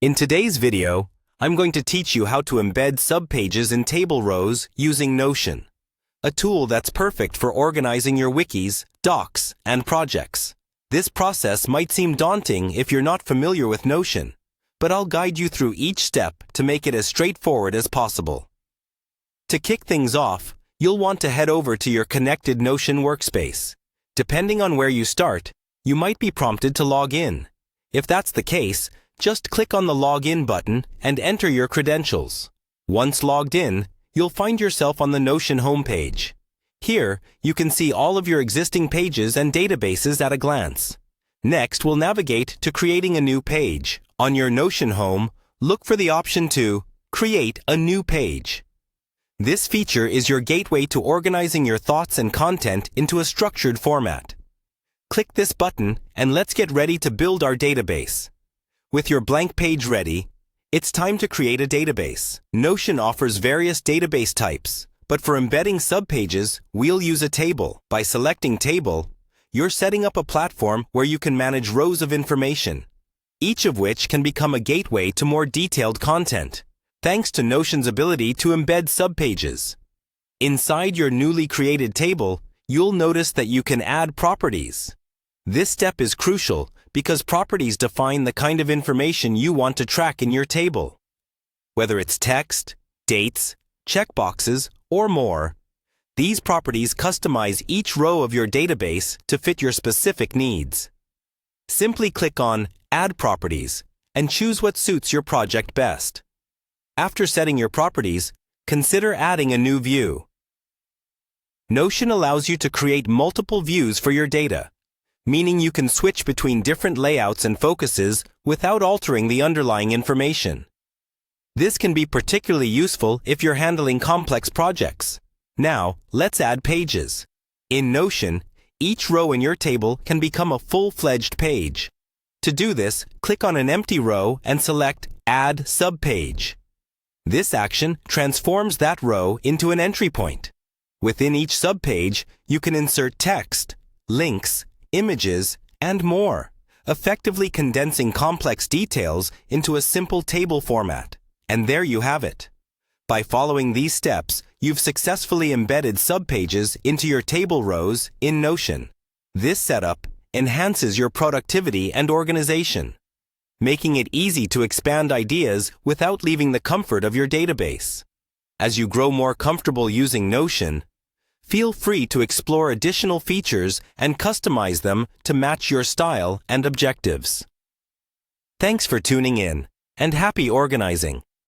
In today's video, I'm going to teach you how to embed subpages in table rows using Notion, a tool that's perfect for organizing your wikis, docs, and projects. This process might seem daunting if you're not familiar with Notion, but I'll guide you through each step to make it as straightforward as possible. To kick things off, you'll want to head over to your connected Notion workspace. Depending on where you start, you might be prompted to log in. If that's the case, just click on the Login button and enter your credentials. Once logged in, you'll find yourself on the Notion homepage. Here, you can see all of your existing pages and databases at a glance. Next, we'll navigate to creating a new page. On your Notion home, look for the option to Create a New Page. This feature is your gateway to organizing your thoughts and content into a structured format. Click this button and let's get ready to build our database. With your blank page ready, it's time to create a database. Notion offers various database types, but for embedding subpages, we'll use a table. By selecting Table, you're setting up a platform where you can manage rows of information, each of which can become a gateway to more detailed content, thanks to Notion's ability to embed subpages. Inside your newly created table, you'll notice that you can add properties. This step is crucial because properties define the kind of information you want to track in your table. Whether it's text, dates, checkboxes, or more, these properties customize each row of your database to fit your specific needs. Simply click on Add Properties and choose what suits your project best. After setting your properties, consider adding a new view. Notion allows you to create multiple views for your data, meaning you can switch between different layouts and focuses without altering the underlying information. This can be particularly useful if you're handling complex projects. Now, let's add pages. In Notion, each row in your table can become a full-fledged page. To do this, click on an empty row and select Add Subpage. This action transforms that row into an entry point. Within each subpage, you can insert text, links, images, and more, effectively condensing complex details into a simple table format. And there you have it. By following these steps, you've successfully embedded subpages into your table rows in Notion. This setup enhances your productivity and organization, making it easy to expand ideas without leaving the comfort of your database. As you grow more comfortable using Notion, feel free to explore additional features and customize them to match your style and objectives. Thanks for tuning in, and happy organizing!